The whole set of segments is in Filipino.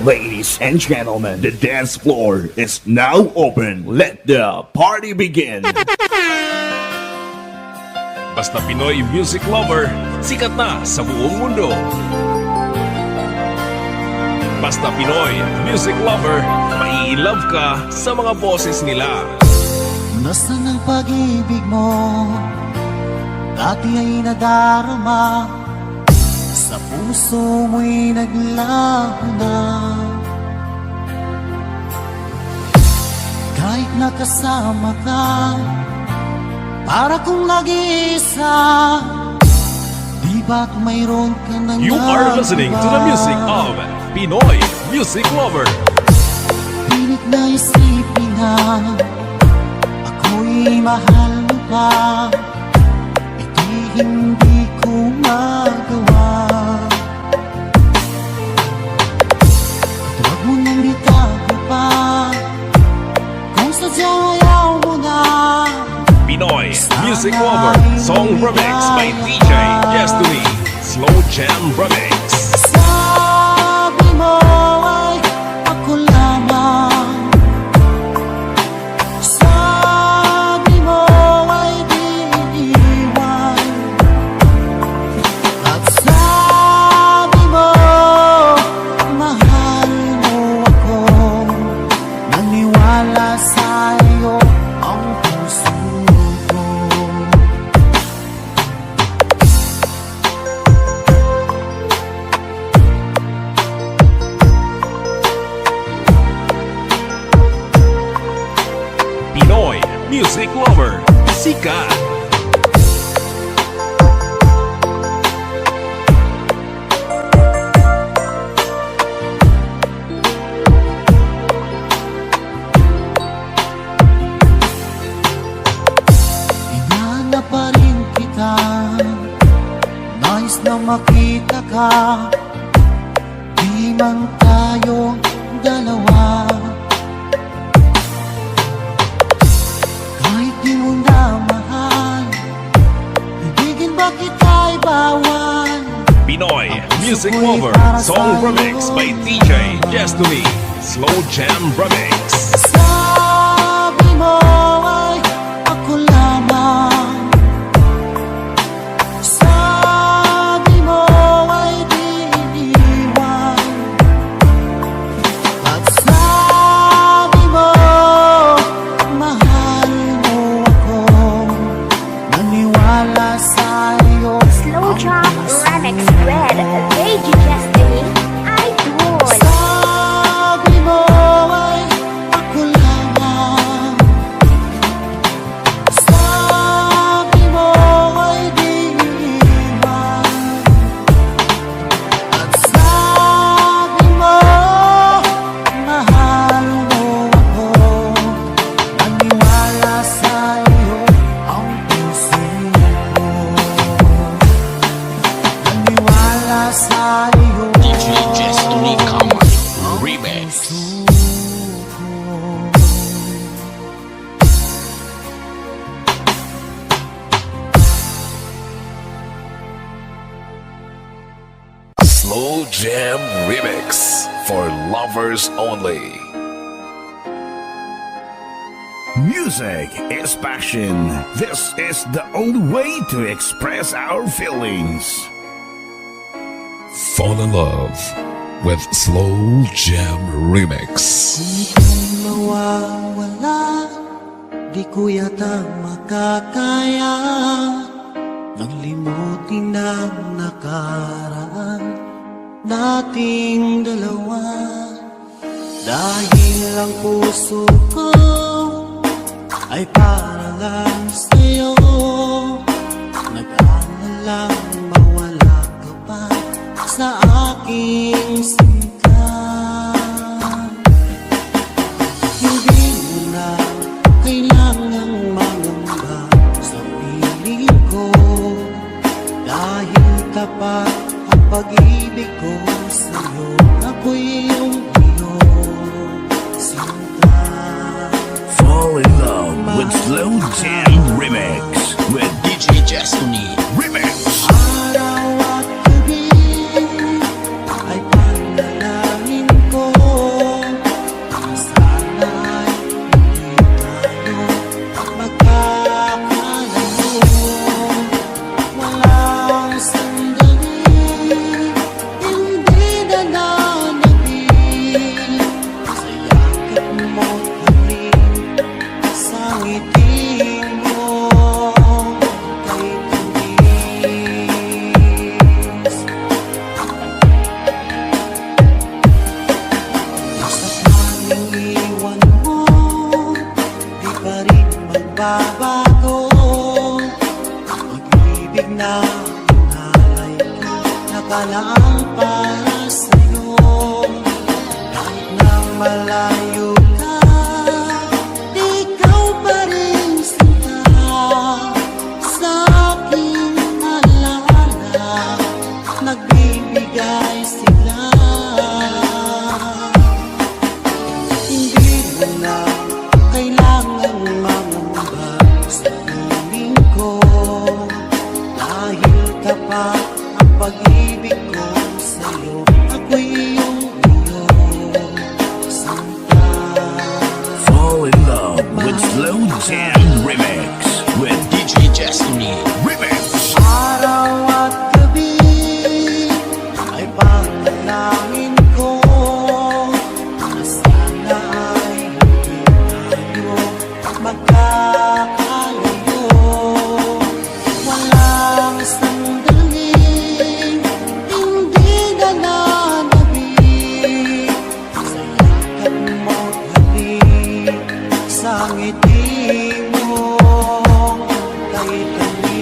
Ladies and gentlemen, the dance floor is now open. Let the party begin. Basta Pinoy music lover, sikat na sa buong mundo. Basta Pinoy music lover, mai-love ka sa mga boses nila. Nasaan ang pag-ibig mo? Dati ay nadarama, sa puso mo'y naglaho na. Kahit nakasama ka, para kong nag-iisa, di ba't mayroon ka nang You are listening to the music of Pinoy music lover. Pilit na isipin na ako'y mahal mo pa, ito'y hindi ko magawa. Huwag mo nang bitago pa, kung sadyang ayaw mo na. Pinoy music lover, song remix by DJ Destiny, Slow Jam Remix. Sabi mo ay ako lamang, sabi mo ay di iiwan, at sabi mo mahal mo ako, naniwala sa'yo ang puso ko. Pinoy music lover, sikat. Hinahanap pa rin kita, nais na makita ka, di man tayo dalawa. Kahit di mo na mahal, ibigin ba kita'y bawal? Pinoy music lover, song remix by DJ Destiny, Slow Jam Remix. Sabi mo ay ako lamang, sabi mo ay di iiwan, at sabi mo mahal mo ako, naniwala sa'yo. Slow Jam Remix with DJ Destiny, Idol. Sabi mo ay ako lamang, sabi mo ay di iiwan, at sabi mo mahal mo ako, naniwala sa'yo ang puso ko, naniwala sa'yo DJ Destiny Kamay Remix. Slow Jam Remix for lovers only. Music is passion. This is the only way to express our feelings. Fall in love with Slow Jam Remix. Kung mawawala, di ko yata makakaya nang limutin ang nakaraan nating dalawa. Dahil ang puso ko ay para lang sa'yo, nag-aalalang mawala ka pa sa aking sinta. Hindi mo na kailangang mangamba sa piling ko, dahil tapat ang pag-ibig ko sa'yo. Ako'y iyong sinta. Fall in love with Slow Jam Remix with DJ Destiny Remix. Araw at gabi ay panalangin lang para sa'yo. Kahit na malayo ka, ikaw pa rin sinta sa aking alaala. Nagbibigay sila. Hindi mo na kailangang mangamba sa piling ko, dahil tapat ang pag-ibig ko sa'yo. Ako'y iyong sinta. Fall in love with Slow Jam Remix with DJ Destiny. Remix. Araw at gabi ay panalangin ko na sana ay hindi tayo magkakalayo. Walang sandaling hindi na nanabig sa yakap mo't halik, sa ngiti mo kay tamis.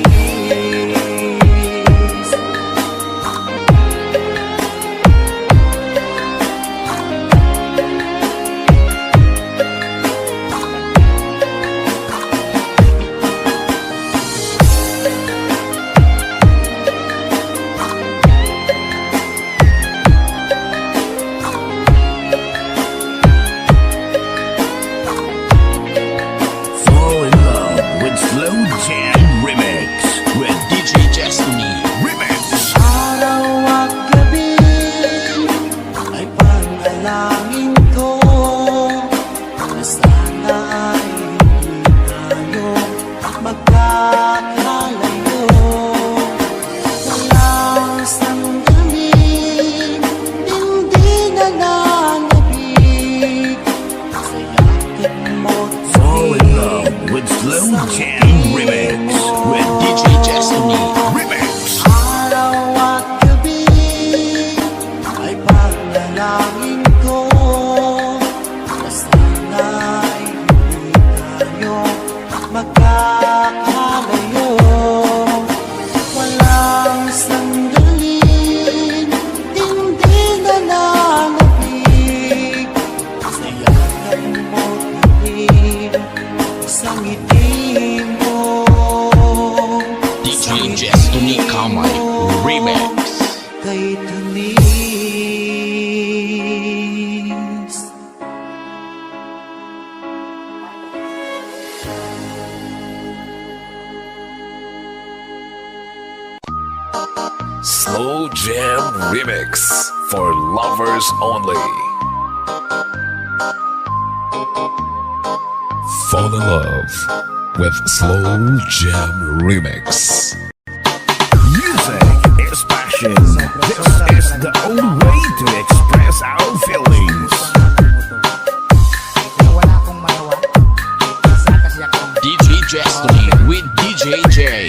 Fall in love with Slow Jam Remix with DJ Destiny. Remix. Araw at gabi ay panalangin ko na sana ay hindi tayo magkakalayo. Walang sandaling hindi na nanabig sa yakap mo't Fall in love with Slow Jam Remix with DJ Destiny. Remix. Araw at gabi ay panalangin ko na sana ay hindi tayo magkakalayo. Walang sandaling hindi na nanabig sa yakap mo't halik, sa ngiti mo DJ Destiny Kamay. Remix. kay tamis. Slow Jam Remix for lovers only. Fall in love with Slow Jam Remix. Music is passion. This is the only way to express our feelings. Wala akong magawa sa kasyakan. DJ Destiny with DJ J.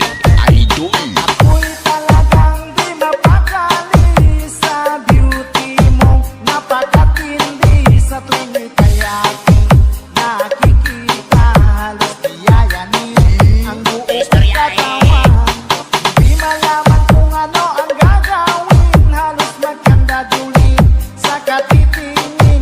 Idol. Ako'y talagang di mapakali sa beauty mo. Napakatindi sa tuwing ika'y aking nakikita. Halos iyayanin ang buong katawan. Di malaman kung ano ang gagawin. Halos magkanda dulin sa katitingin.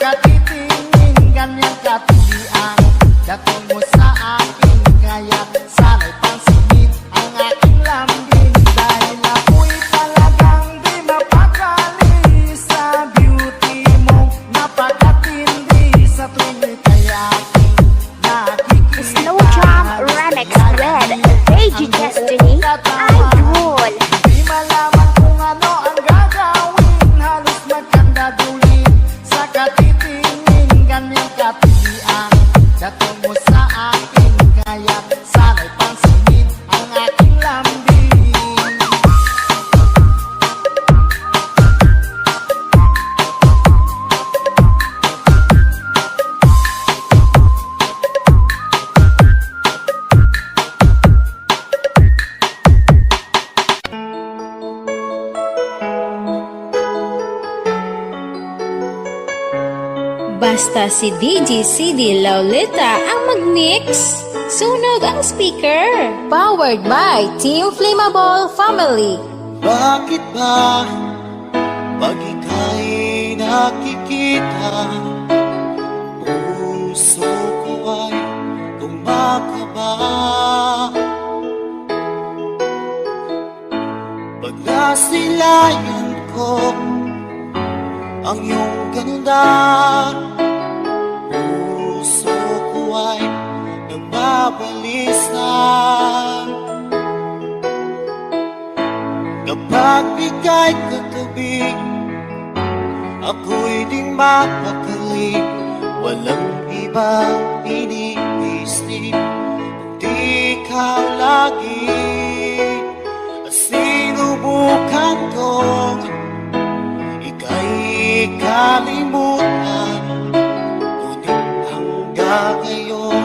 katitingin, ganyang katilian. Dating mo sa akin, kaya't sana'y pansinin ang aking lambing. Dahil ako'y talagang di mapakali sa beauty mo. Napakatindi sa tuwing ika'y aking nakikita. Slow Jam Remix with DJ Destiny, Idol. Di malaman kung ano ang gagawin, halos magkandadulin sa katitingin, ganyang katilian. Dating mo sa akin, kaya sana'y pansinin ang aking lambing. Basta si DJ CD Laulita ang mag-mix. Sunog ang speaker. Powered by Team Flammable Family. Bakit ba pag ika'y nakikita, puso ko ay kumakaba? Pag nasilayan ko ang iyong ganda, puso ko ay nagbabalisa. Kapag ika'y katabi, ako'y di mapakali. Walang ibang iniisip, kundi ikaw lagi. Sinubukan kong ika'y kalimutan, ngunit hanggang ngayon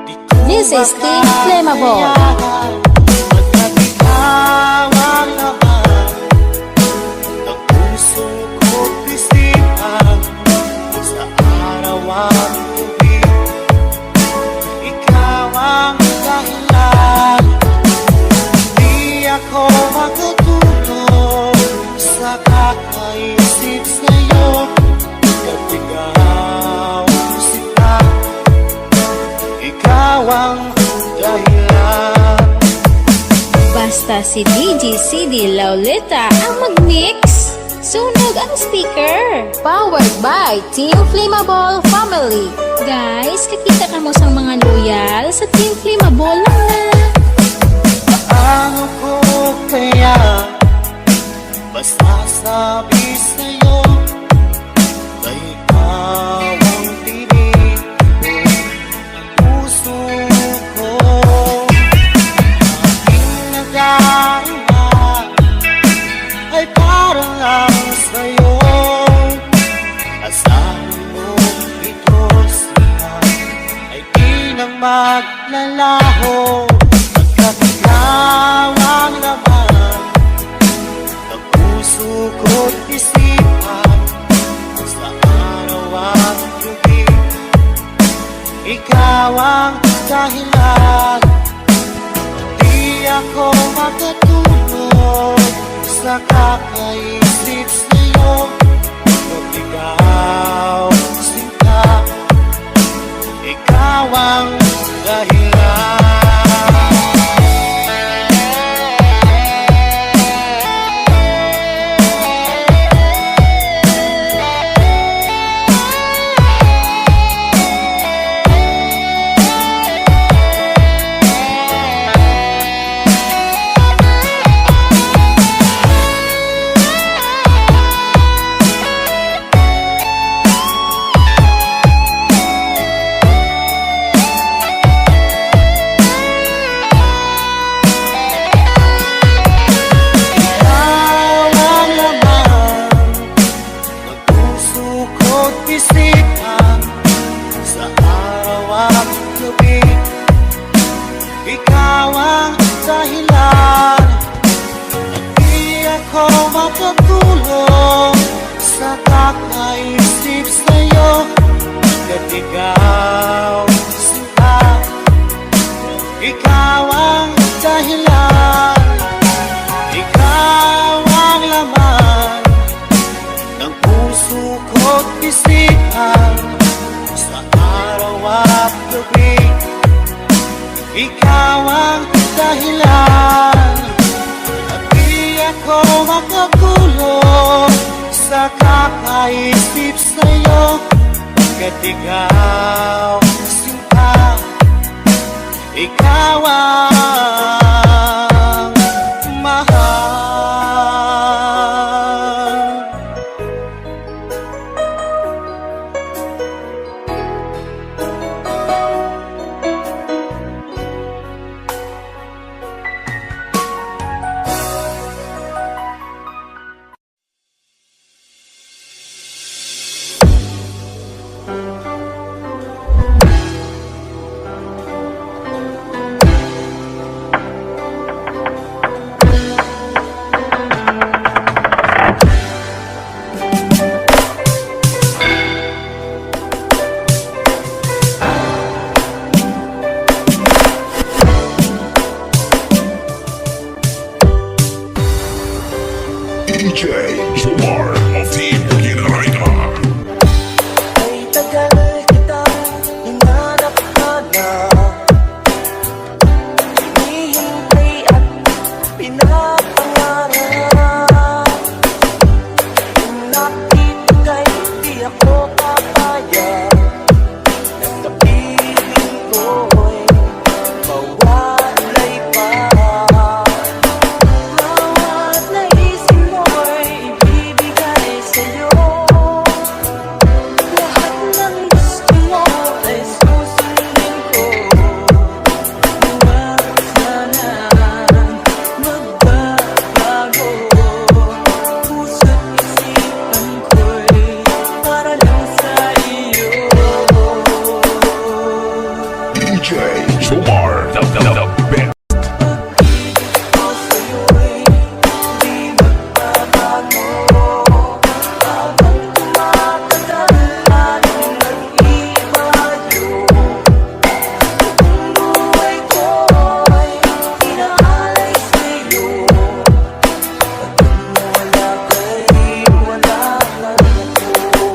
di ko This is Team Flammable. makayanan. Pagkat ikaw ang laman ng puso ko't isipan, sa araw at gabi, ikaw ang dahilan. Di ako makatulog sa kakaisip sa'yo, at ikaw sila, ikaw ang dahilan. Basta si DJ CD Laulita ang mag-mix. Sunog ang speaker. Powered by Team Flammable Family. Guys, kakita ka mo sa mga loyal sa Team Flammable lang na. Paano ko kaya masasabi sa'yo na ikaw ang tinig ng puso ko? Aking nagdarama ay parang lang sa'yo. Asahan mo ito siya ay di na maglalaho. Pagkat ikaw ang laman ng puso ko't isipan, sa araw at gabi, ikaw ang dahilan. Di ako makatulog sa kakaisip sa'yo, kung ikaw sinta, ikaw ang dahilan. Isipan sa araw at gabi, ikaw ang dahilan. At di ako makatulog sa kakaisip sa'yo, at ikaw sinta, ikaw ang dahilan. Ikaw ang laman ng puso bukod isipan sa araw at gabi. Ikaw ang dahilan at di ako makakulong sa kakaisip sa'yo. Pagkat ikaw sinta, ikaw ang mahal. DJ Jomar of Team Ginarayna. Ay tagal kita hinanap-hanap, hinihintay at pinapangarap. Kung nakitigay, di ako papayag na sabihin ko'y mawalay pa. Bawat naisip mo'y ibibigay sa'yo. Lahat ng gusto mo ay susundin ko. Huwag sana magbabago. Puso't isipan ko'y para lang sa iyo. DJ Jomar, the best. Pag-ibig ko sa'yo'y di magbabago. Habang tumatagal, lalong nag-ibayo. Ang buhay ko'y inaalay sa'yo. At kung wala ka'y wala na rin ako.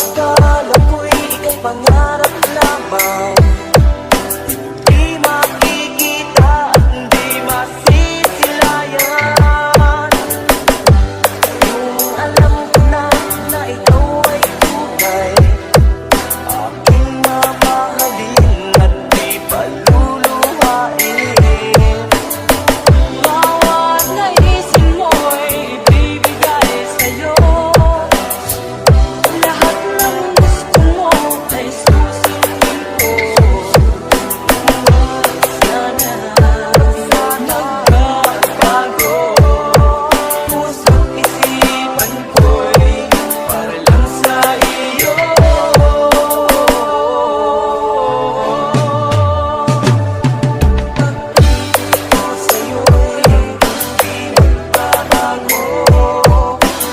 Akala ko'y ika'y pangarap lamang, di makikita at di masisilayan. Yung alam ko na ikaw ay tunay, aking mamahalin at di paluluhain. Bawat naisip mo'y ibibigay sa'yo. Lahat ng gusto mo ay susundin ko. Sana magbabago. Puso't isipan ko'y para lang sa iyo. Pag-ibig ko sa'yo'y di magbabago.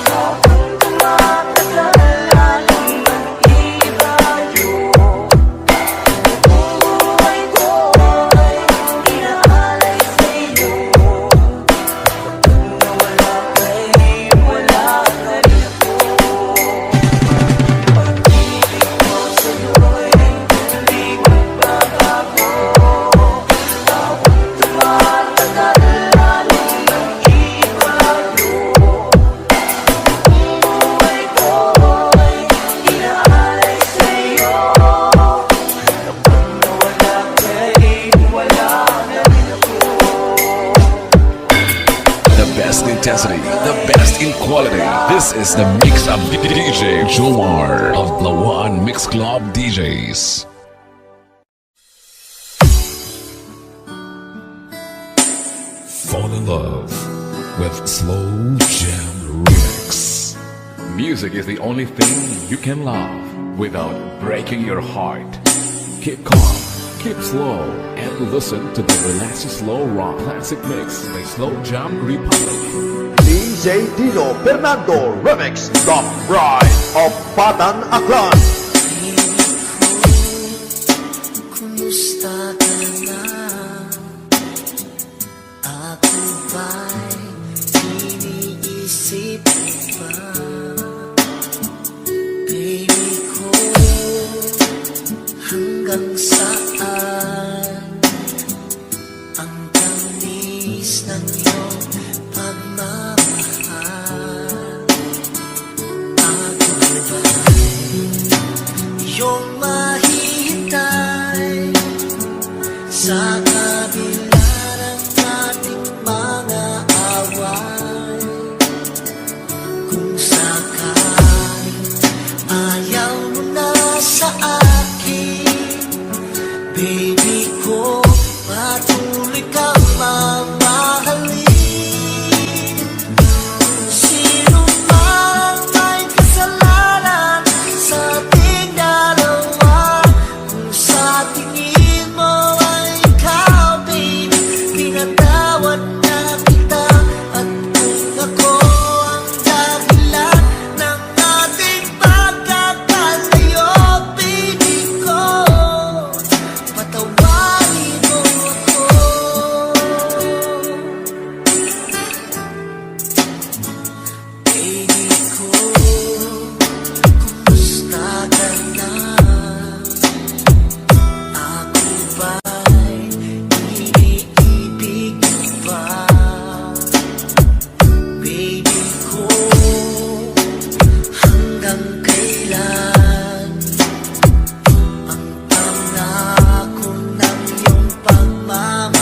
Habang tumatagal, lalong nag-ibayo. Ang buhay ko'y inaalay sa'yo. Kung nawala ka'y wala na rin ako. Pag-ibig ko sa'yo'y di magbabago. Habang tumatagal, lalong nag-ibayo. Buhay ko'y inaalay sa'yo. Kapag nawala ka'y wala na rin ako. The best intensity, the best in quality. This is the mix of DJ Jomar of Lawan Mix Club DJs. Fall in love with Slow Jam Remix. Music is the only thing you can love without breaking your heart. Keep calm, keep slow, and listen to the relaxing slow rock classic mix by Slow Jam Republic. DJ Dino Fernando Remix, The Bride of Patan Aklan. Kumusta ka na? Ako ba'y iniisip pa? Baby ko, hanggang saan ang tamis ng iyong pagmamahal? Ako ba'y iyong mahihintay sa kabila ng ating mga away? Kung sakaling ayaw mo na sa akin, baby ko, patuloy kang mamahalin. Sino man may kasalanan sa ating dalawa, kung sa tingin mo ay ikaw, baby, pinatawad na kita. At kung ako ang dahilan ng ating pagkakalayo, baby ko, patawarin mo ako. Baby ko, kumusta ka na? Ako ba'y iniibig mo pa? Baby ko, hanggang kailan ang pangako ng iyong pagmamahal?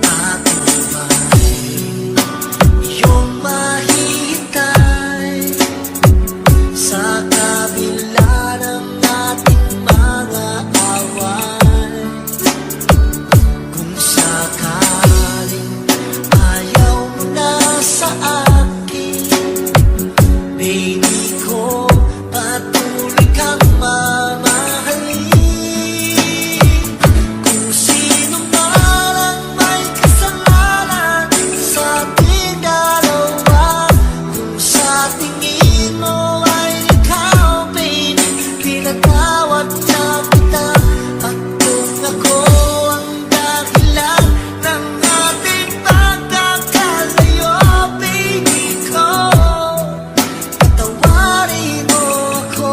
Ako ba'y iyong mahihintay sa kabila ng ating mga away? Kung sakaling ayaw mo na sa akin, baby ko, patuloy kang mamahalin. Kung sino man ang may kasalanan sa ating dalawa, kung sa tingin mo ay ikaw, baby, pinatawad na kita. At kung ako ang dahilan ng ating pagkakalayo, baby ko, patawarin mo ako.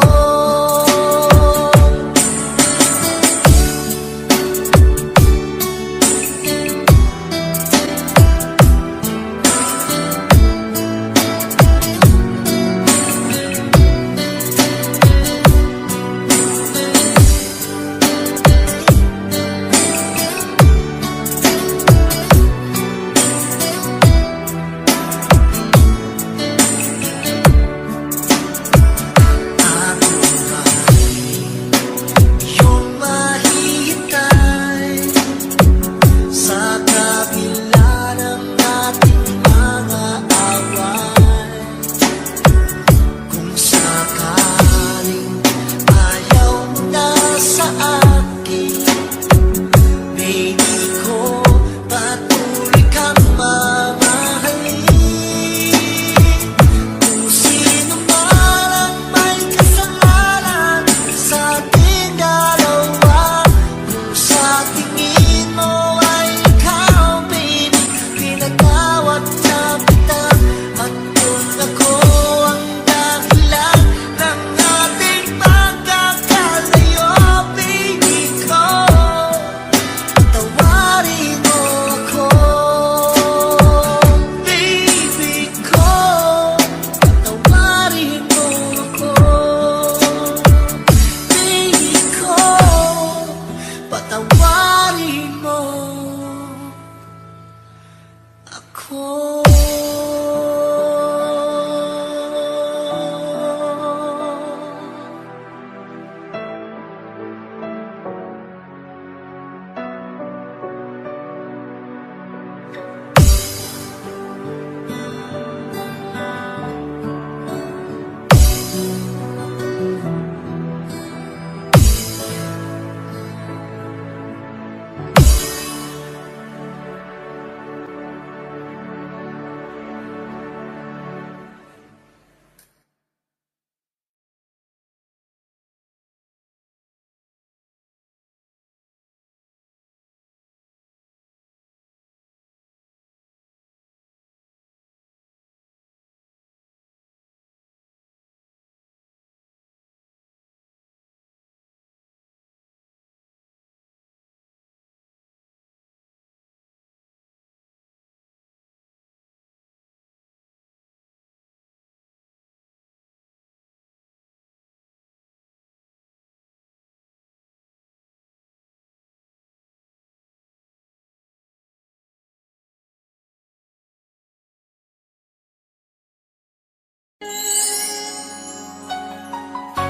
Ako ba'y iyong mahihintay sa kabila ng ating mga away? Kung sakaling ayaw mo na sa akin, baby ko, patuloy kang mamahalin. Kung sino man ang may kasalanan sa ating dalawa, kung sa tingin mo ay ikaw, baby, pinatawad na kita. At kung ako ang dahilan ng ating pagkakalayo, baby ko, patawarin mo ako. Baby ko, patawarin mo ako. Baby ko, patawarin mo ako.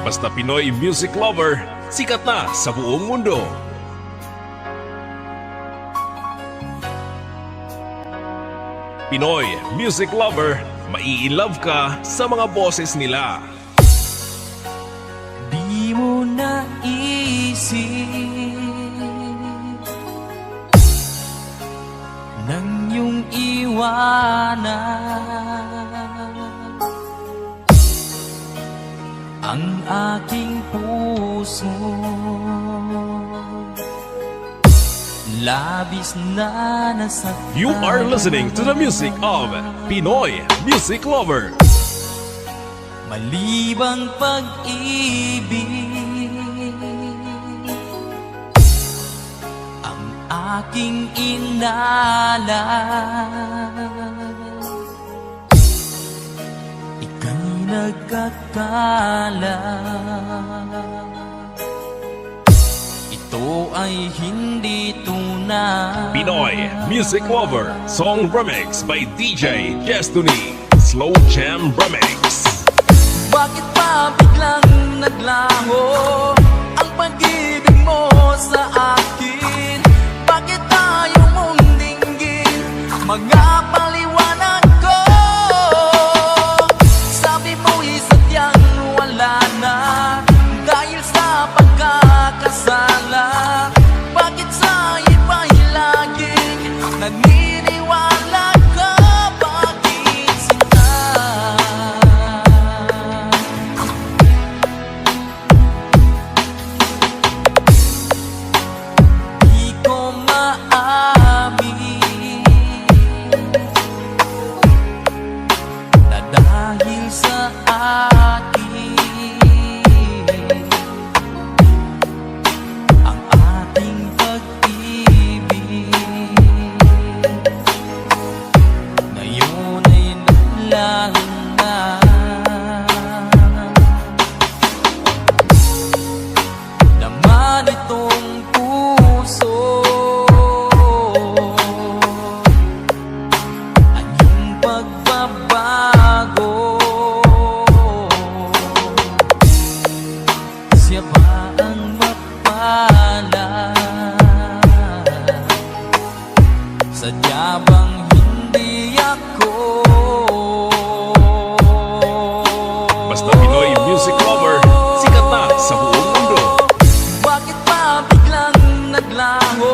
Basta Pinoy music lover, sikat na sa buong mundo. Pinoy music lover, mai-love ka sa mga boses nila. Di mo naisip nang iyong iwanan ang aking puso, labis na nasaktan. You are listening to the music of Pinoy music lover. Malibang pag-ibig ang aking inalan, ika'y nagkakala. Ito ay hindi tunay. Pinoy music lover, song remix by DJ Destiny, Slow Jam Remix. Bakit pa biglang naglaho ang pag-ibig mo sa akin? Bakit tayo mong dinggin mga paliwanag ko? Sabi mo'y sadyang wala na dahil sa pagkakasala. Bakit sa iba'y laging naniniwala ka? Bakit sinta? Di ko maamin na dahil sa akin ang ating pag-ibig ngayon ay naglaho na. Laman itong puso ang iyong pagbabago. Siya ba ang mapala? Sadya bang hindi ako? Basta Pinoy music lover, sikat na sa buong mundo. Bakit pa biglang naglaho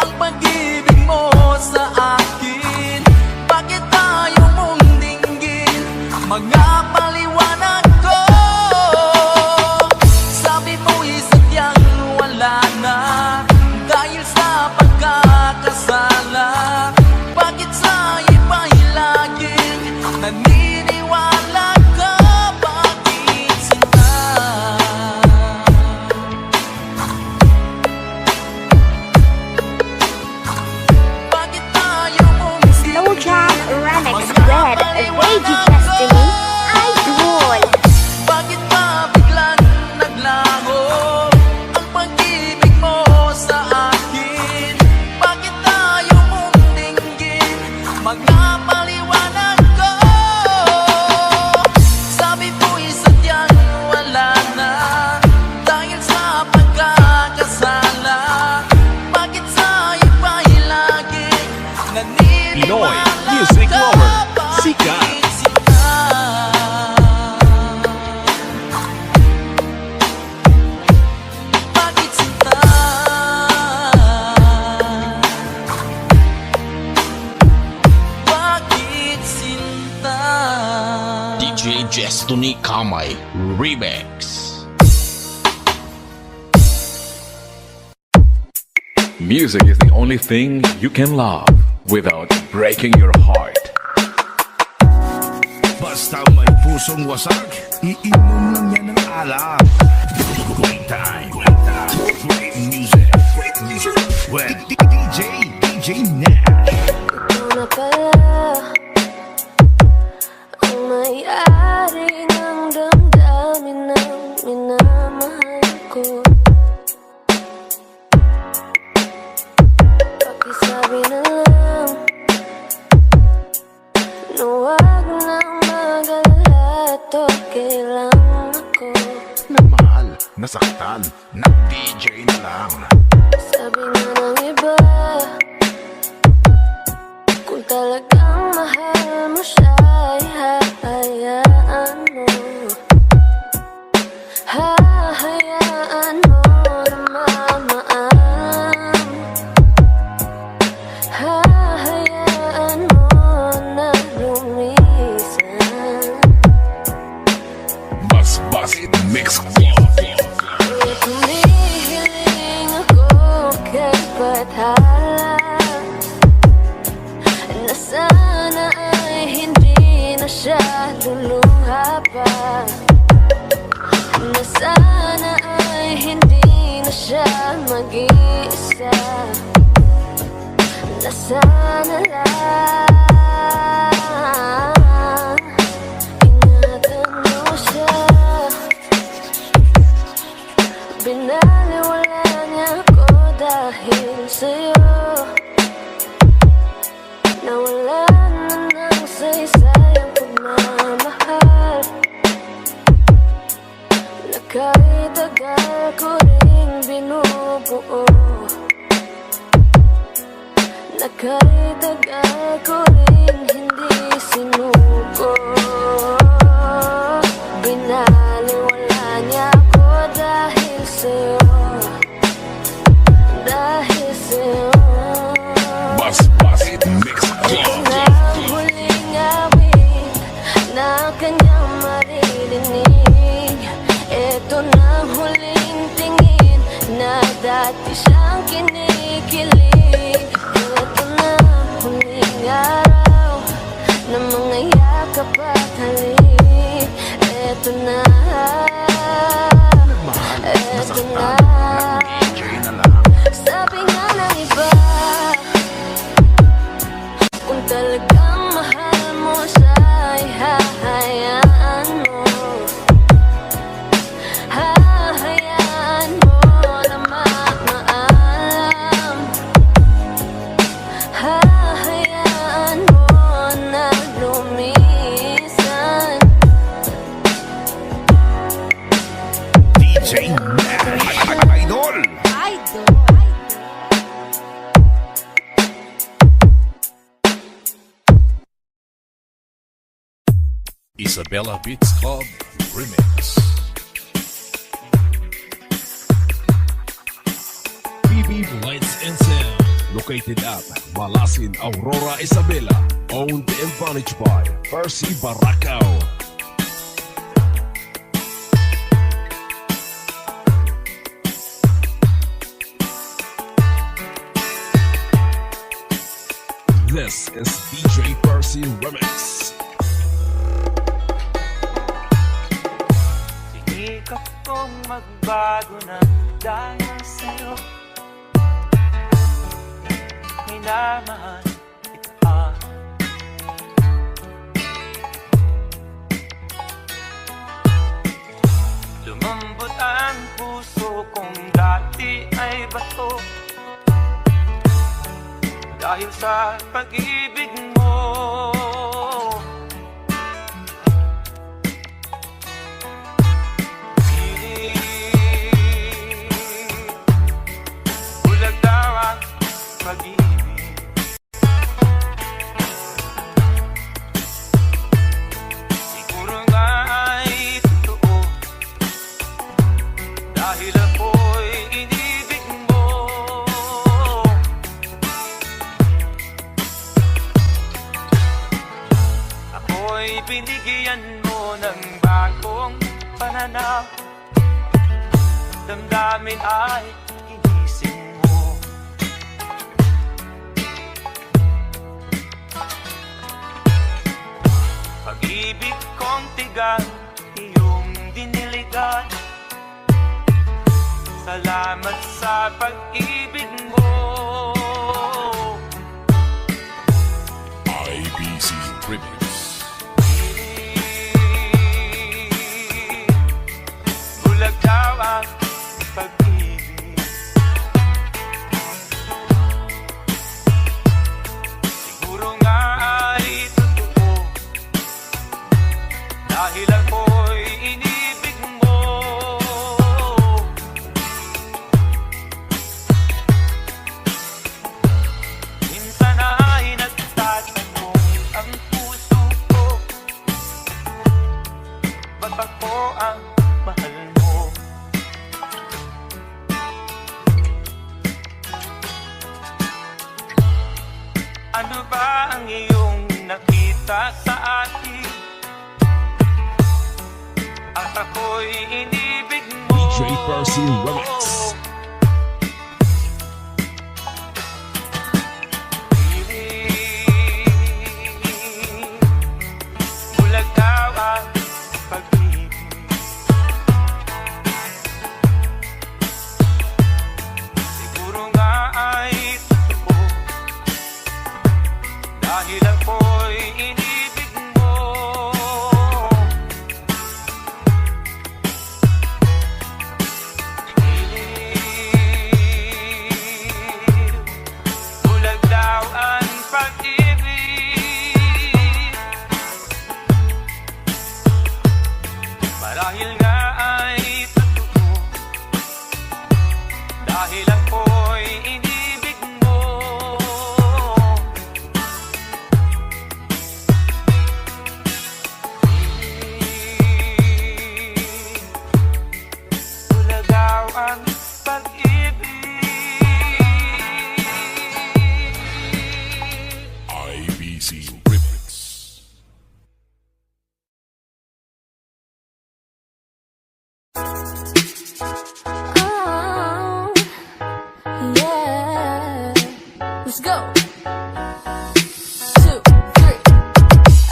ang pag-ibig mo sa akin? Bakit tayo mong dinggin mga paliwanag ko? Sabi mo'y sadyang wala na dahil sa pagkakasala. Bakit sa iba'y laging naniniwala ka? Bakit sinta? Bakit tayo mong Slow Jam Remix with VG Destiny, Idol. Bakit pa biglang naglaho ang pag-ibig mo sa akin? Bakit tayo mong dinggin mga paliwanag ko? Sabi mo'y sadyang wala na dahil sa pagkakasala. Bakit sa iba'y laging Pinoy naniniwala music ka? lover, sikat. Bakit sinta? Bakit sinta? Bakit sinta? DJ Destiny Kamay Remix. Music is the only thing you can love without breaking your heart. Basta may pusong wasak, iinom lang yan ng alak. Great time, great music with DJ Nash. Ikaw na pala ang may-ari ng damdamin ng minamahal ko. Pakisabi na lang na huwag nang mag-alala at okay lang ako. nasaktan na DJ na lang. Sabi nga ng iba, kung talagang mahal mo siya, ay hahayaan mo. Hahayaan mo na mamaam. Hahayaan mo na lumisan. Bas-basit Mix Club. Kaya tumihiling ako kay Bathala, na sana ay hindi na siya luluha pa, na sana ay hindi na siya mag-iisa, na sana lang ingatan mo siya. Binaliwala niya ako dahil sa'yo, nawalan na ng saysayang pagmamahal, na kahit tagal ko ring binubuo, na kahit tagal ko ring hindi sinuko. Binaliwala niya ako dahil sa'yo, dahil sa'yo. Bas-basit Mix Club. Na huling awit na kanyang maririnig, eto na huling tingin na dati siyang kinikilig. Eto na huling araw na mga yakap at halik. Eto na, eto na. DJ na lang. Sabi nga ng iba, kung talagang mahal mo siya, ay hahayaan mo. Hahayaan mo na maalam. Hahayaan mo na lumisan. DJ Nash, Idol. Isabella Beats Club Remix. BB Lights and Sound, located at Malasin, Aurora, Isabela. Owned and managed by Percy Baracao. This is DJ Percy Remix. Sinikap kong magbago na dahil sa'yo. Minamahal kita. Lumambot ang puso kong dati ay bato, dahil sa pag-ibig mo. Bulag daw ang pag-ibig. Siguro nga ay totoo, dahil ako'y inibig mo. Ako'y binigyan mo ng bagong pananaw, damdamin ay ginising mo. Pag-ibig kong tigan, iyong diniligan. Salamat sa pag-ibig mo. IBC Remix. Bulag daw ang pag-ibig. Siguro nga ay totoo, dahil ako'y inibig mo. Ano ba ang iyong nakita sa akin? At ako'y inibig mo. DJ Percy Remix. Bulag daw ang pag-ibig. Siguro nga ay totoo, dahil ako'y inibig mo. Bulag daw ang pag-ibig, marahil nga ay totoo, dahil ako'y inibig mo. Bulag daw ang pag-ibig. IBC Remix. Oh, yeah. Let's go. 2, 3.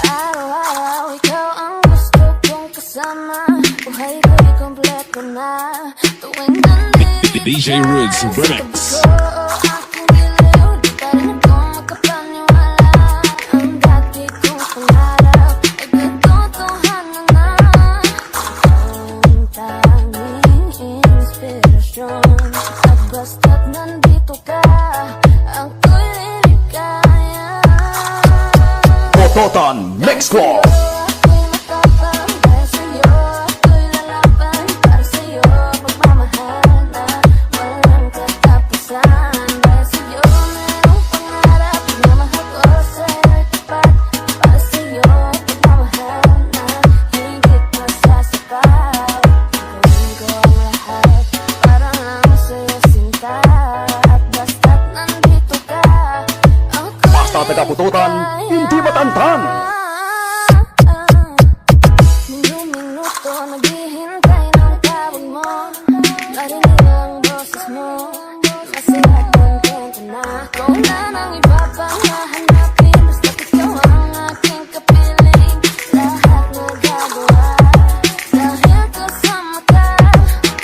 Araw-araw ikaw ang gusto kong kasama. Buhay ko'y kompleto na tuwing nandito DJ Roots Remix. aking giliw, di pa rin ako makapaniwala. Ang dati kong pangarap ay katotohanan na. Ang tanging inspirasyon, at basta't nandito ka, ako'y liligaya. Pototan Mix Club. Ako'y matapang dahil sa'yo, ako'y lalaban para sa'yo. Magmamahal na walang katapusan. Dahil sa'yo merong pangarap, pagmamahal ko sa'yo'y tapat. Para sa'yo, pagmamahal na higit pa sa sapat. Gawin ko ang lahat para lang sa'yo sinta. At basta't nandito ka, ako'y Basta taga-pututan, hindi matantan. Minuto naghihintay ng tawag mo. Narinig ang boses mo, kasi nakontento na. Kung na nang iba pang hahanapin, basta't ikaw ang aking kapiling. Lahat nagagawa dahil kasama ka.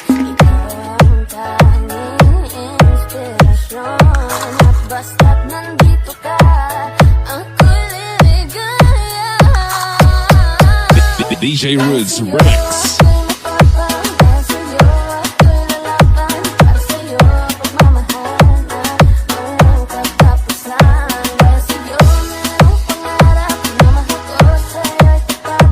Ikaw ang tanging inspirasyon, at basta't nandito ka, ako'y liligaya. DJ Roots Remix. Ako'y matapang dahil sa'yo, ako'y lalaban para sa'yo. Pagmamahal na walang katapusan. Dahil sa'yo merong pangarap, pagmamahal ko sa'yo'y tapat.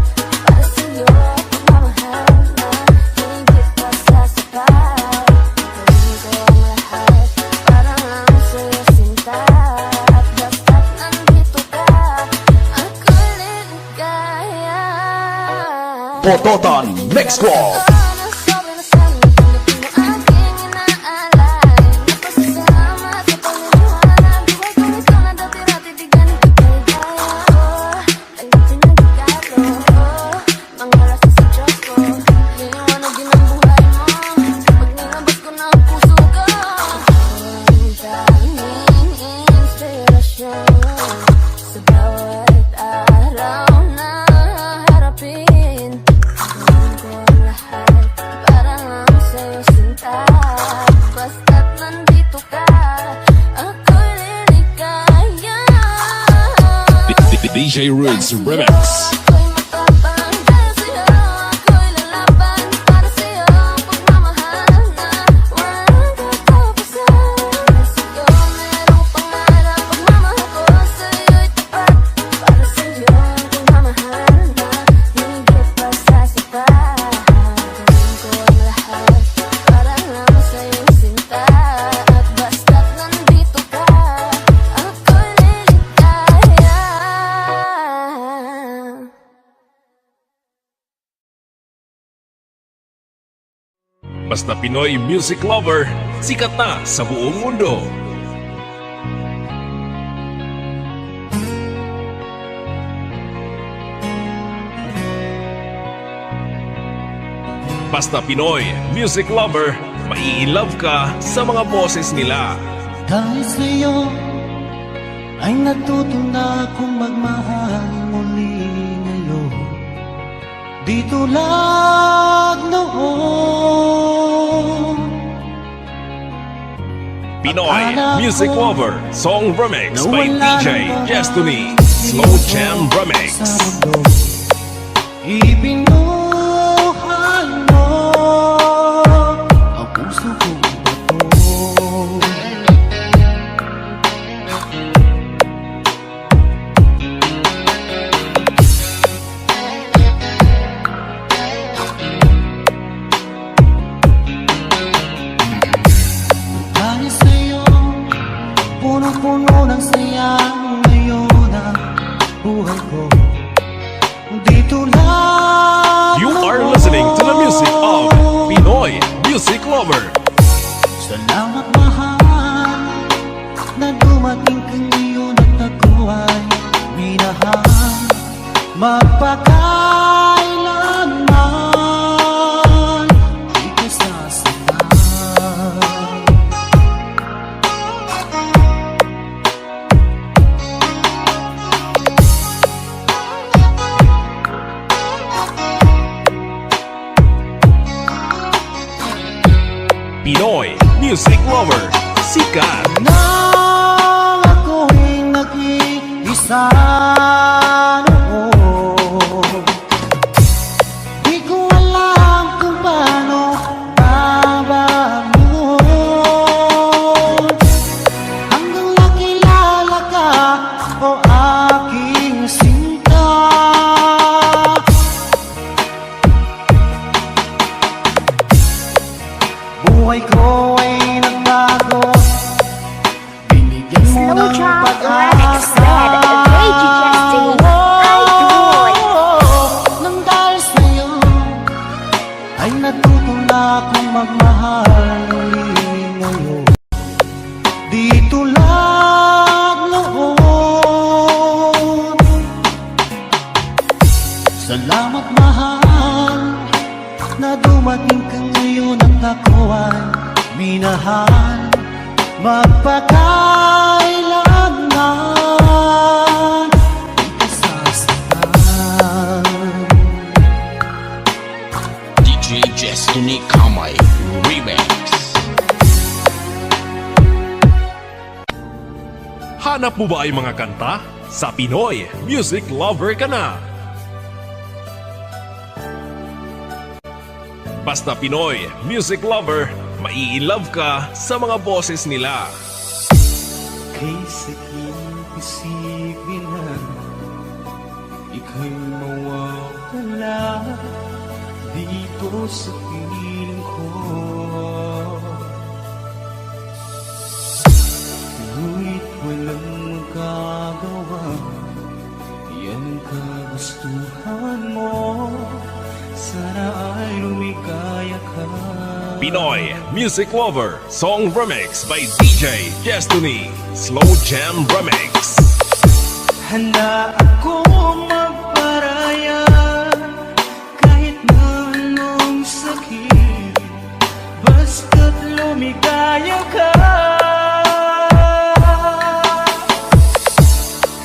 Para sa'yo, pagmamahal na higit pa sa sapat. Gawin ko ang lahat para lang sa'yo sinta. At basta't nandito ka, ako'y liligaya. Pototan Mix Club. Sa bawat araw na harapin, gawin ko ang lahat para lang sa'yo sinta. Basta't nandito ka, ako'y liligaya. DJ Roots Remix. Ako'y matapang dahil sa'yo, ako'y lalaban para sa'yo. Pagmamahal na walang katapusan. Sa'yo merong pangarap, pagmamahal ko sa'yo'y tapat. Para sa'yo, pagmamahal na higit pa sa sapat. Gawin ko ang lahat para lang sa'yo sinta. At basta't nandito ka, ako'y liligaya. Basta Pinoy music lover, sikat na sa buong mundo. Basta Pinoy Music Lover, mai-love ka sa mga boses nila. Dahil sa'yo ay natuto na akong magmahal muli ngayon. Di tulad noon. Pinoy Music Lover Song Remix by DJ Destiny Slow Jam Remix. Ibinuhay mo ang puso kong bato. Dahil sa'yo, punong-puno ng saya ngayon ang buhay ko. Di tulad You are listening to the music of Pinoy Music Lover. Salamat mahal na dumating ka ngayon at ako ay minahal. Magpakailanman di ka sasaktan. Pinoy Music Lover sikat. Nang ako'y nag-iisa noon, di ko alam kung paano babangon. Hanggang nakilala ka, o aking sinta. Buhay ko ay nagbago. Binigyan mo Slow ng Jam Remix pag-asa. Red Reggie Destiny. I drool. Nang dahil sa'yo ay natuto na akong magmahal muli ngayon. Di tulad noon. Salamat mahal na dumating ka ngayon at ako ay minahal. Magpakailanman di ka sasaktan. DJ Destiny Kamay Remix. Hanap mo ba ay mga kanta? Sa Pinoy Music Lover ka na. Basta Pinoy Music Lover, mai-love ka sa mga boses nila. Kay sakit isipin na ika'y mawawala dito sa piling ko. Ngunit walang magagawa, yan ang kagustuhan mo. Sana ay lumigaya ka. Pinoy Music Lover Song Remix by DJ Destiny Slow Jam Remix. Handa ako magparaya kahit na anong sakit, basta't lumigaya ka.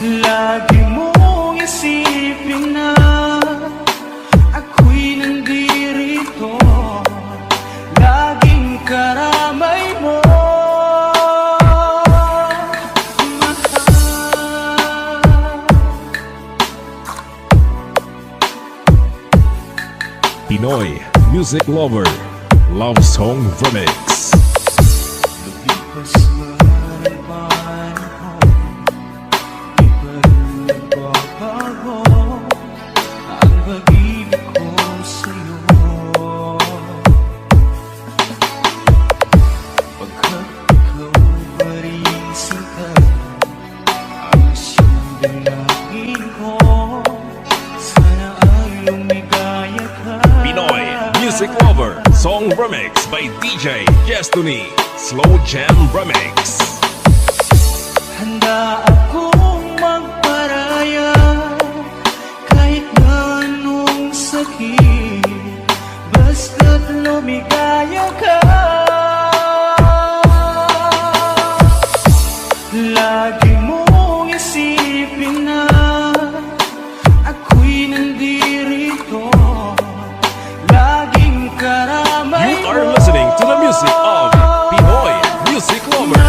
Lagi mong isipin na ako'y nandirito, laging karamay mo. Pinoy Music Lover Love Song Remix. Lumipas man ang panahon, di pa rin nagbabago ang pag-ibig ko sa'yo. Pagkat ikaw pa rin sinta, ang siyang dalangin ko. Sana ay lumigaya ka. Pinoy Music Lover Song Remix by DJ Destiny Slow Jam Remix. Handa akong magparaya kahit na anong sakit, basta't isipin na ako'y nandirito, laging karamay You are listening to the music of Pinoy Music Lover.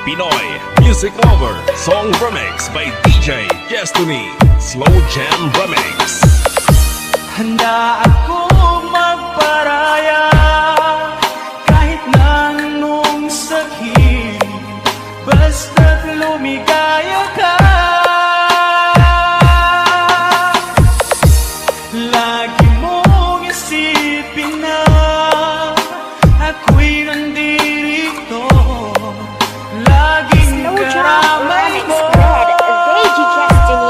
Pinoy Music Lover Song Remix by DJ Destiny Slow Jam Remix. Handa akong magparaya kahit na anong sakit, basta't lumigaya ka. Lagi mong isipin na ako'y nandirito, laging Slow Jam karamay Remix mo. with DJ Destiny.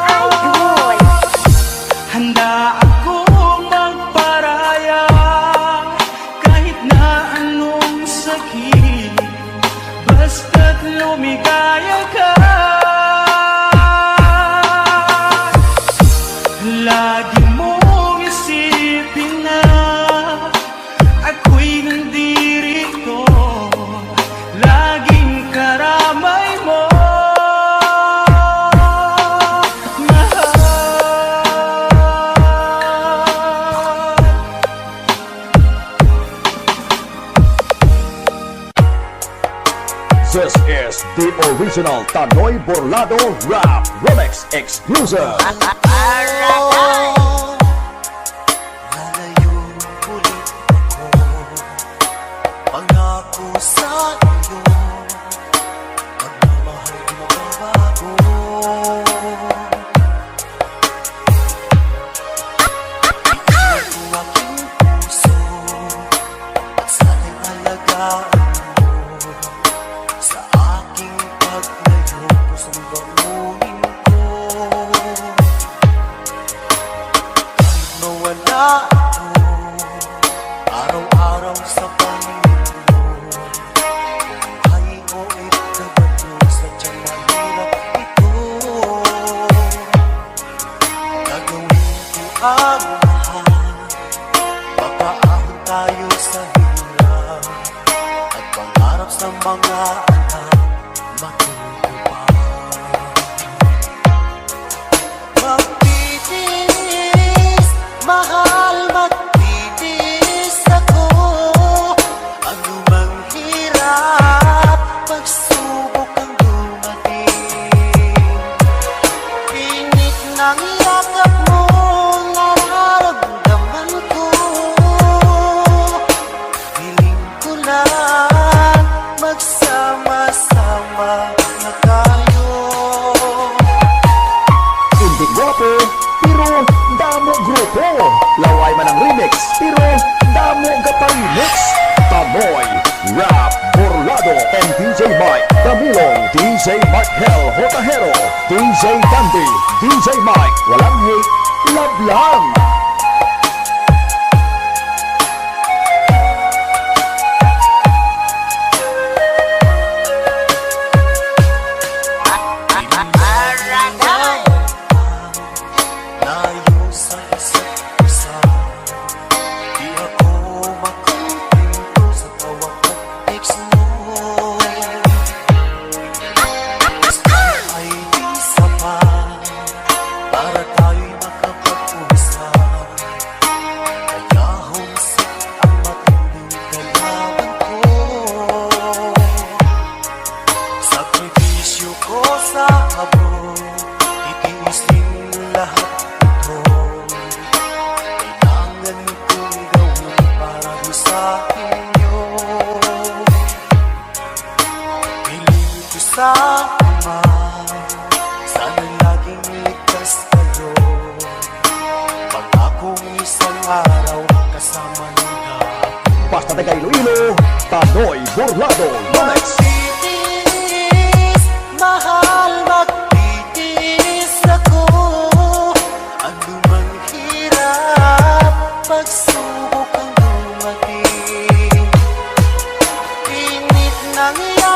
Idol. Handa akong magparaya kahit na anong sakit, basta't lumigaya ka. Lagi mong isipin na ako'y nandirito, laging karamay mo. This is the original Tanoy Burlado Rap Remix exclusive. Lalayo ulit ako, pangako sa iyo, pagmamahal di mababago. Iiwan ko aking puso, at sana'y alagaan mo. Sa aking paglayo, pusong bangunin ko. Kahit mawala ako, araw-araw sa paligid mo. Buhay o ikabato, sadyang mahirap ito. Gagawin ko ang lahat, makaahon tayo sa hirap, at pangarap sa mga anak matutupad. Magtitiis, mahal, magtitiis ako. Ano mang hirap, pagsubok ang dumating. Pinit ng yakap mo, nararamdaman ko. Piling ko lang, magsama-sama na tayo. Hindi guwapo, pero damo grupo. Laway man ang remix, pero damo kapag-mix. Tanoy Rap Burlado and DJ Mike Camilong, DJ Mark Hell Hotahero, DJ Dandy, DJ Mike. Walang hate, love lang. Layo sa isa't isa, di ako makontento sa tawag at text mo. Basta ay di sapat para tayo'y makapag-usap. Kaya homesick ang matinding kalaban ko. Sakripisyo ko sa habro, titiisin lahat ito. Kailangan kong gawin para sa inyo. Piling ko sa Ama, sana laging ligtas kayo. Pangakong isang araw kasama ng lahat. Basta taga Iloilo, Tanoy Burlado Remix. Magtitiis, mahal, magtitiis ako. Ano mang hirap, pagsubok ang dumating.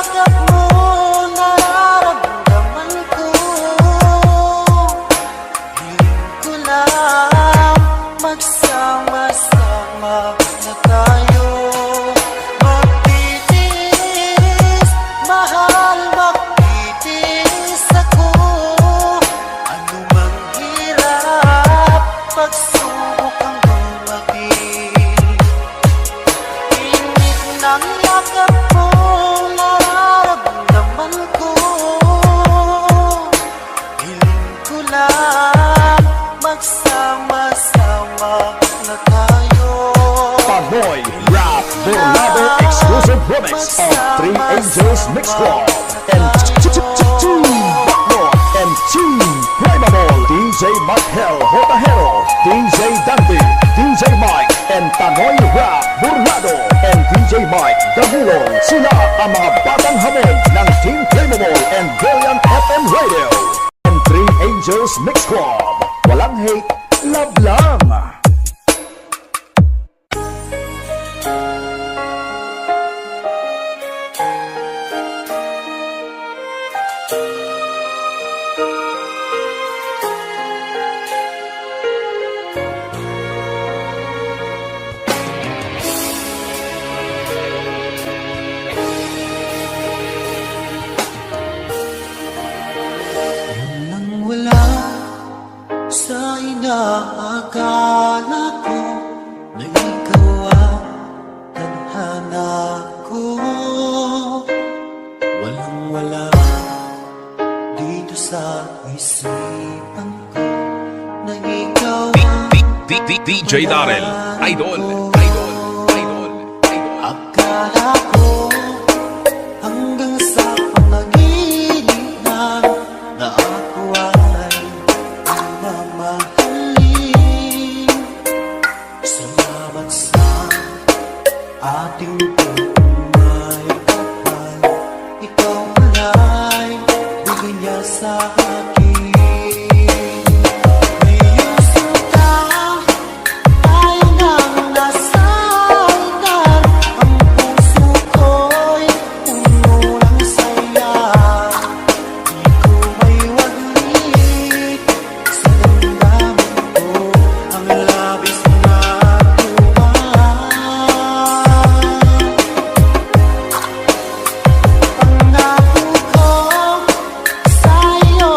yakap mo nararamdaman ko. Hiling ko lang magsama-sama na tayo. Magtitiis, mahal, magtitiis ako. Ano mang hirap, pagsubok ang dumating. Init ng yakap mo, nararamdaman ko. Hiling ko lang magsama-sama na tayo. Panoy Rap Burlado exclusive remix of Three Angels Mix Club and Team Backrock and Team Flammable, DJ Mathel Hotahero, DJ Dandy, DJ Mike and Panoy Rap Burlado and DJ Mike Damilon. Sila ang mga batang hamon ng Team Flammable and Brilliant FM Radio and Three Angels Mix Club. Walang hate, love lang. Nang wala sa inaakala ko na ikaw ang tadhana ko. Walang-wala dito sa isipan ko na ikaw ang DJ Darrell, idol. akala ko. Hanggang sa panaginip na ako ay mamahalin. Salamat sa ating pagmamay kapal. Ikaw ay bigyan niya sa akin. Ngayong sinta, tayo nang nasa hanggan. Ang puso ko'y puno ng saya. Di ko maiwaglit sa damdamin ko ang labis na tuwa. Pangako ko sa'yo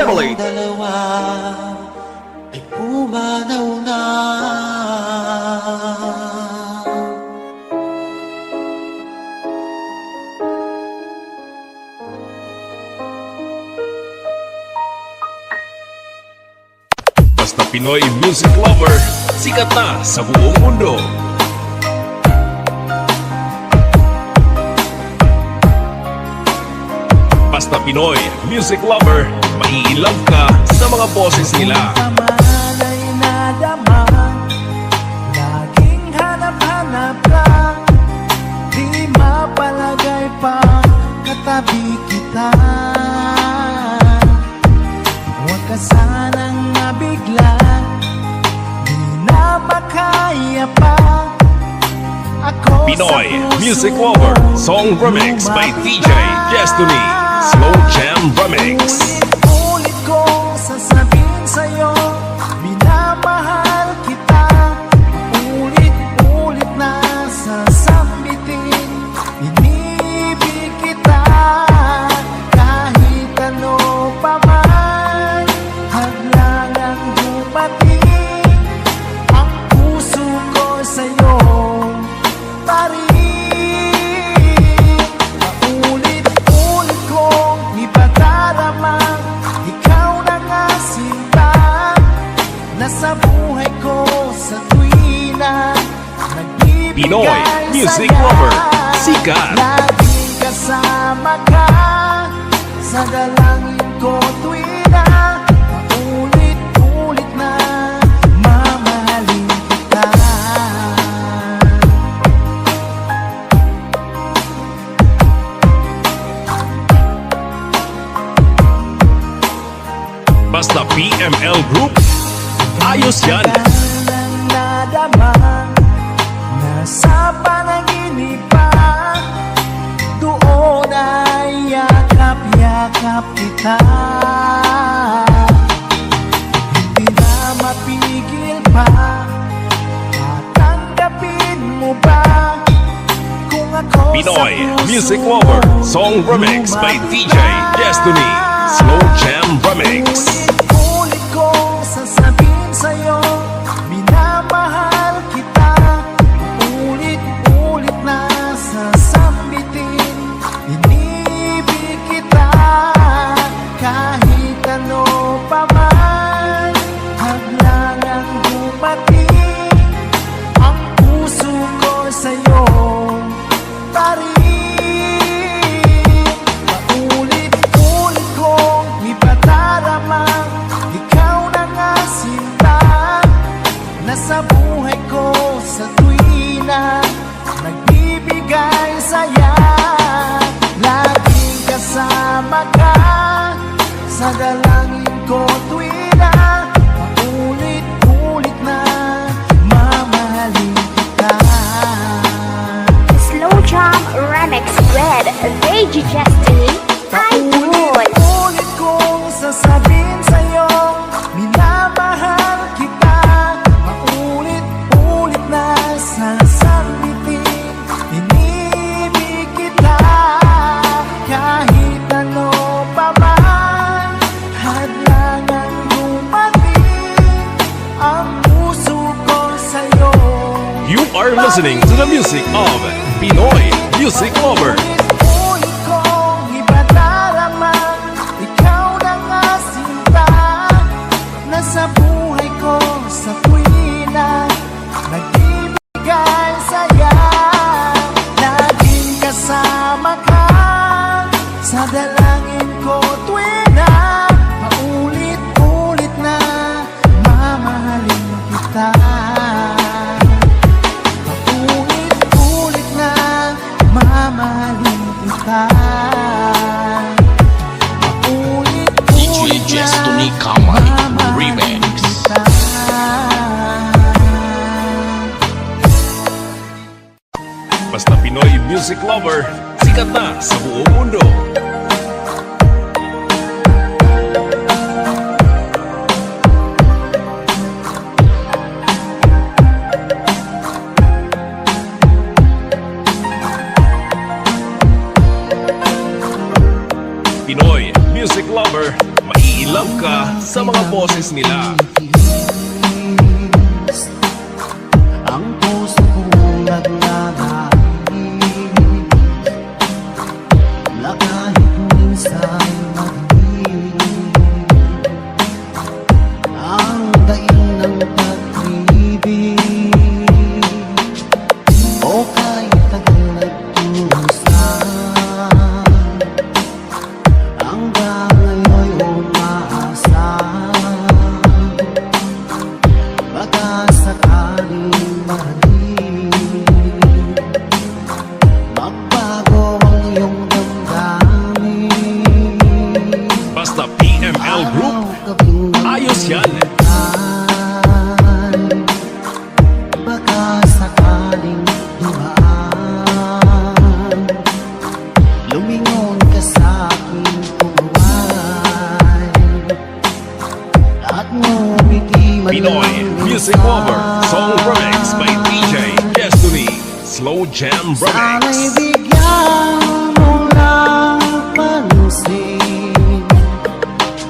Chevrolet. Dalawa ay pumanaw na. Basta Pinoy music lover, sikat na sa buong mundo. Basta Pinoy music lover, mai-love ka sa mga boses nila. Kaman ay nadama, laging hanap-hanap lang, di mapalagay pa katabi kita. Huwag ka sanang mabigla, di na makaya pa. Ako Pinoy sa puso music lover, song remix by DJ Destiny, Slow Jam Remix. Ulit kong sasabihin sa'yo, minamahal kita. Ulit-ulit na sasambitin, inibig kita. Kahit ano pa man, hadlang ang dumating, ang puso ko sa'yo pa rin. Paulit-ulit kong ipadaramang ikaw na nga sinta. Nasa buhay ko sa tuwina, nagbibigay Pinoy music saya. lover, sikat. Laging kasama ka sa dalangin ko tuwina. Paulit-ulit na mamahalin kita. Basta PML Group, ayos yan. Tagal nang nadama, nasa panaginip pa, doon ay yakap-yakap kita. Hindi na mapigil pa, tatanggapin mo ba kung ako Pinoy sa puso music mo lover, song remix by DJ Destiny, Slow Jam Remix. Ulit kong sasabihin sa'yo, minamahal kita. Ulit-ulit na sasambitin, inibig kita. Kahit ano pa man, hadlang ang dumating, ang puso ko sa'yo pa rin. Paulit-ulit kong ipadaramang ikaw na nga sinta. Nasa buhay ko sa tuwina, nagbibigay saya. Laging kasama ka sa dalangin ko tuwina. Paulit-ulit na mamahalin kita. Slow Jam Remix with DJ Destiny. Idol. Ulit kong sasabihin sa'yo, minamahal kita. Paulit-ulit na sasambitin, inibig kita. Kahit ano pa man, hadlang ang dumating, ang puso ko sa'yo. You are listening to the music of Pinoy music lover. Ulit kong ipadaramang ikaw na nga sinta. Nasa buhay ko sa tuwina, nagbibigay saya. Laging kasama ka sa dalangin ko tuwina. Paulit-ulit na mamahalin kita. Paulit-ulit na mamahalin kita. DJ Destiny Kamay Remix. Basta Pinoy music lover, sikat na sa buong mundo. Pinoy music lover, mai-love sa mga boses nila. Ang puso kong nagnanais na kahit minsan maging ang daing ng pag-ibig o kahit tagal nagtusan hanggang ngayon'y umaasa baka sakaling mahalin magbago ang iyong damdamin Basta PML Group, ayos yan. baka sakaling dumaan lumingon ka sa aking buhay at ngumiti man Pinoy lang Music Lover Song Remix by DJ Destiny Slow Jam sana'y Remix. bigyan mo lang pansin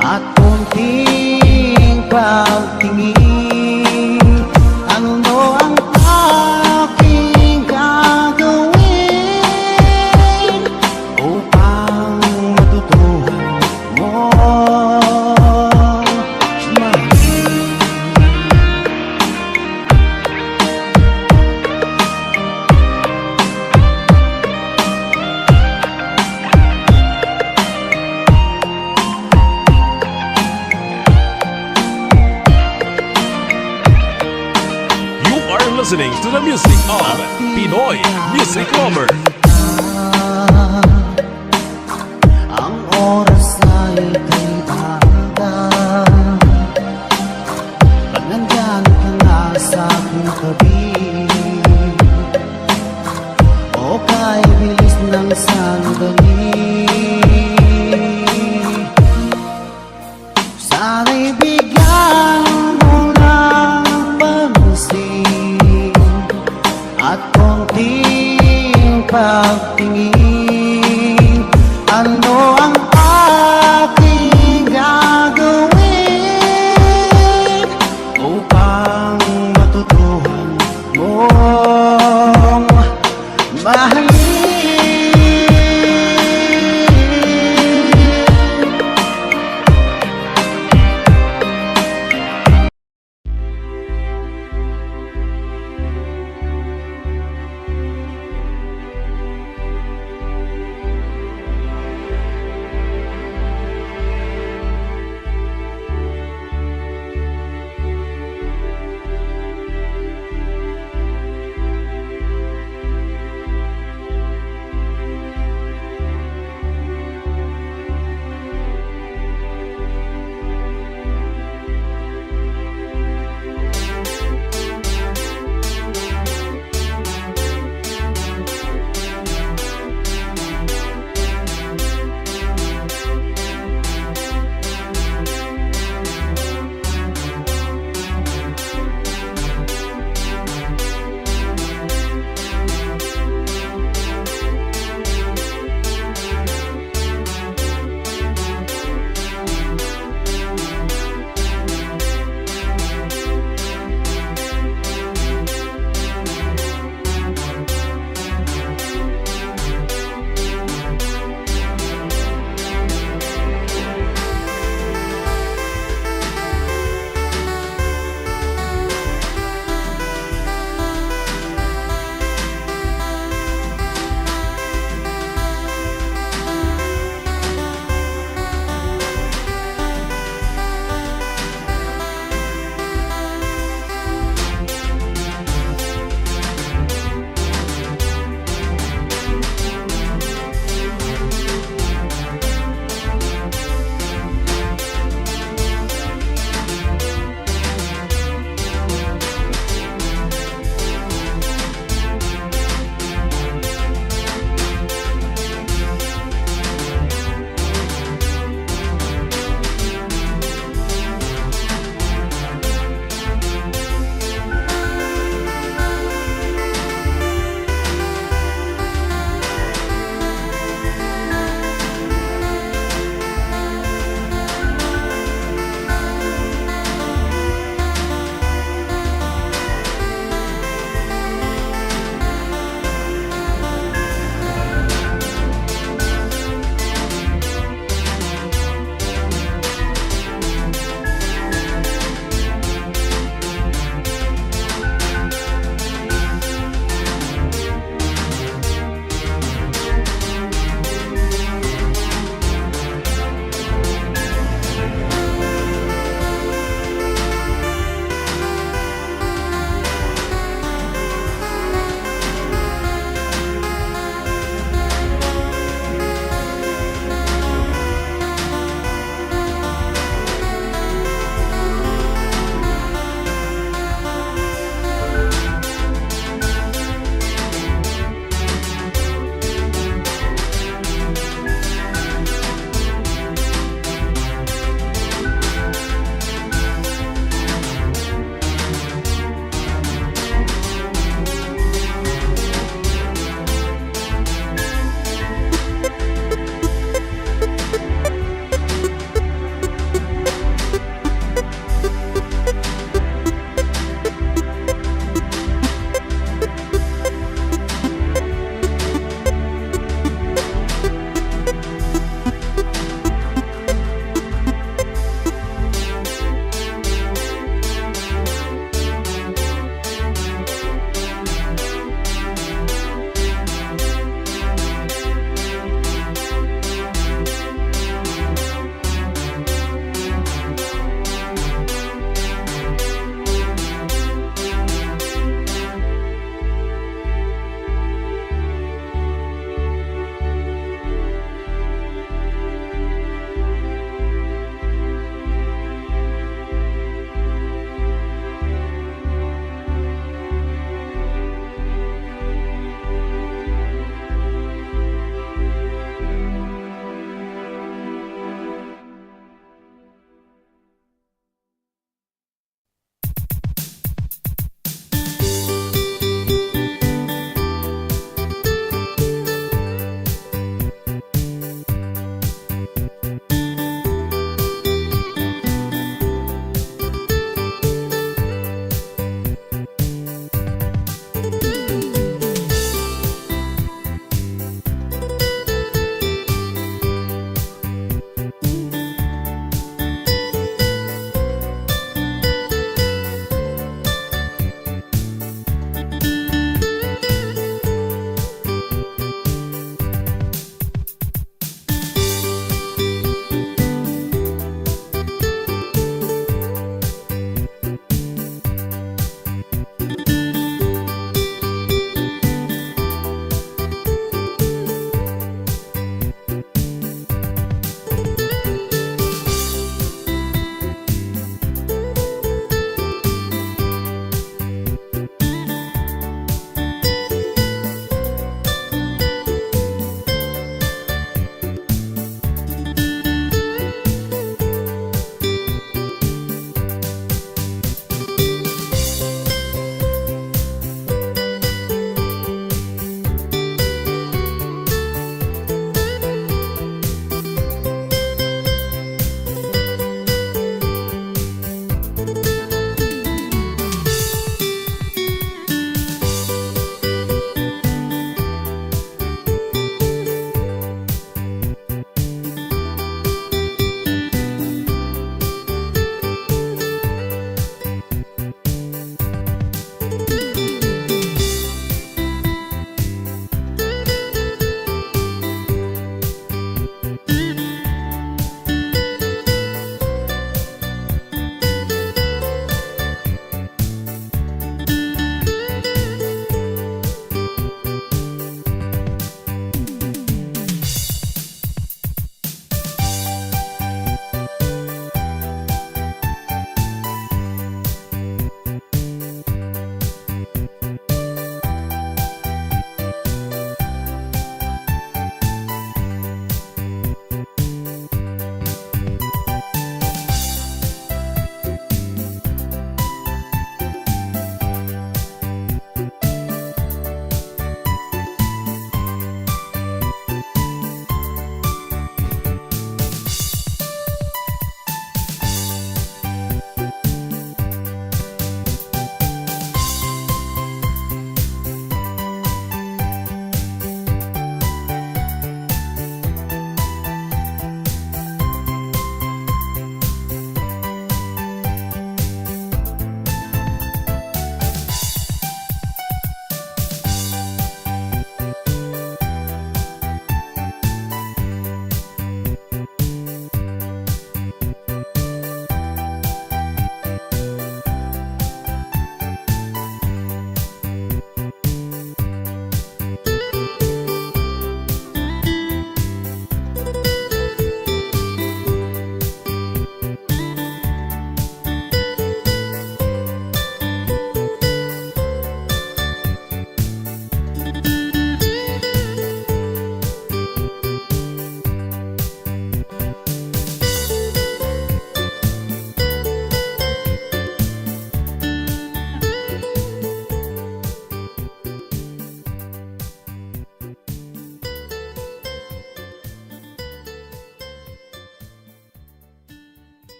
at kunting pagtingin ano ang aking gagawin upang matutuhan mo mahalin. You are listening to the music of Pinoy Music Lover. Ang oras ay kay bata pag nandyan ka na sa aking tabi o kay bilis ng sandali sana'y bigyan mo ng pansin at konting pagtingin ano ang aking gagawin upang matutuhan mong mahalin.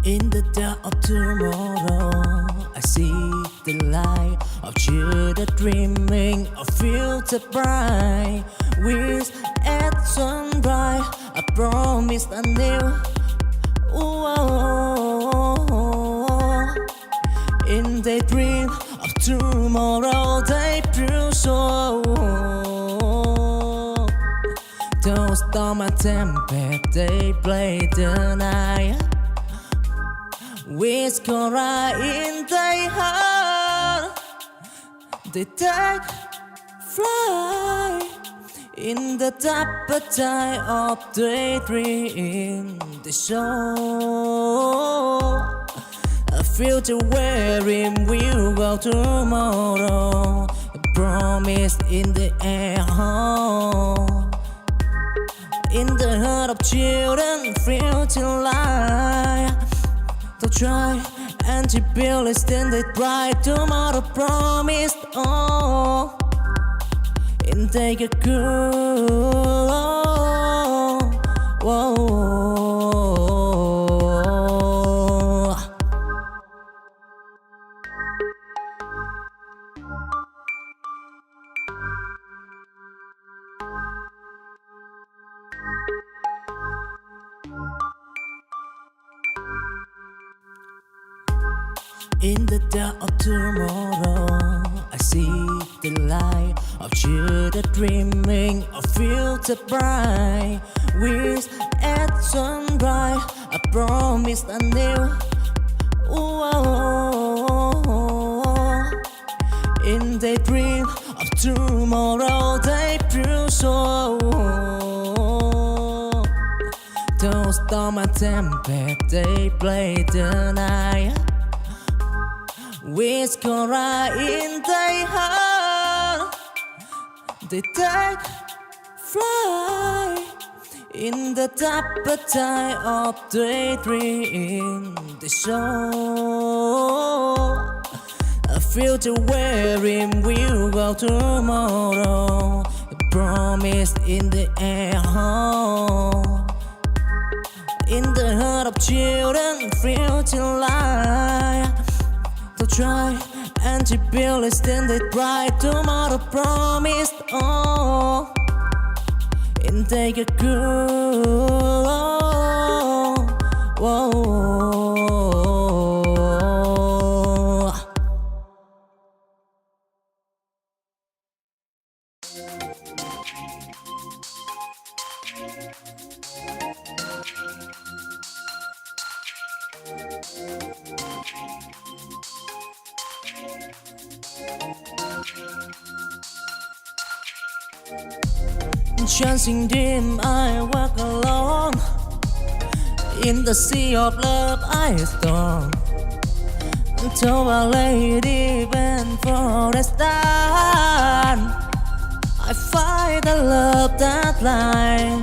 In the dark of tomorrow, I see the light of children dreaming of future bright. With at sunrise, I promise a new. In the dream of tomorrow, they prove so. Those storm and tempest, they play the night. With Cora in their heart, they take flight in the deeper tide of daydream. They show a future wherein we'll go tomorrow. A promise in the air. In the heart of children, future light. They'll try and to build it, then they try. Tomorrow promised, oh, and take a cool, whoa. In the dark of tomorrow, I see the light of children dreaming of future bright. With at sunrise, I promise a new. In the dream of tomorrow, they prove so. Those storm and tempest, they play the night. With Cora in their heart, they take flight in the deeper tide of daydream. They show a future wherein we'll go tomorrow. A promise in the air. In the heart of children, future light. They'll try and to build it, then they try. Tomorrow promised, oh, and take a cool, whoa. Chancing dim, I walk alone. In the sea of love, I storm. Until Our Lady bend for the stand. I find the love that lies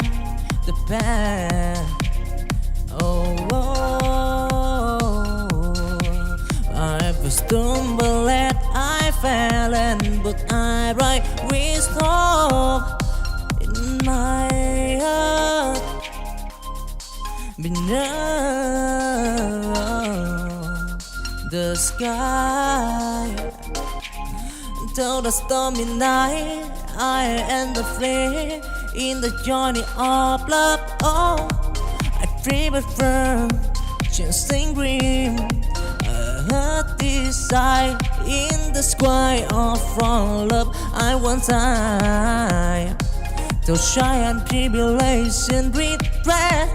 the path. I've stumbled and I fell, and but I right with hope in my heart. Beneath the sky, till the stormy night, I and the flame in the journey of love. Oh, I dream it firm, chasing green. I heard this sight in the sky of from love. I once I till shy and tribulation regret.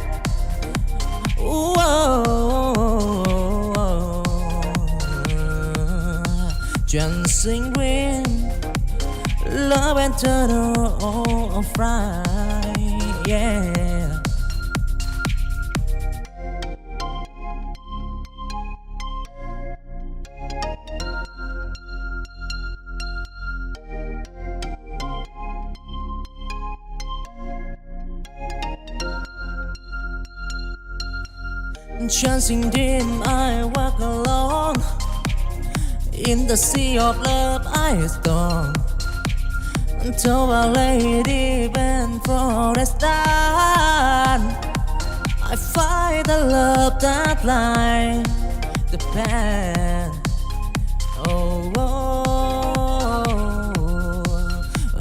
Dancing green, love and turtle all right, yeah. Chancing dim, I walk alone. In the sea of love, I storm. Until Our Lady bend for the stand. I find the love that lies the path. Oh,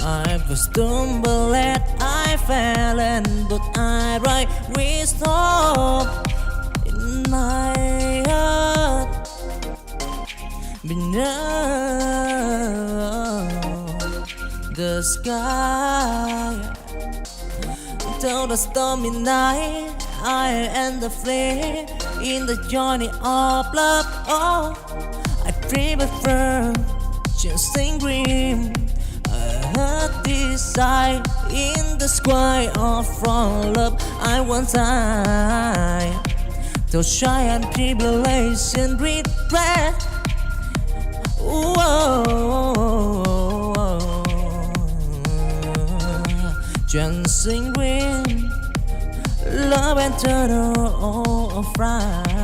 I was stumbled and I fell, and but I right wisdom in my heart. Beneath the sky, till the stormy night, I and the flame in the journey of love. Oh, I dream of firm, chasing dream. I heard this sigh in the sky of from love. I want time to shy and tribulation regret. Chasing dream, love and turn of fire.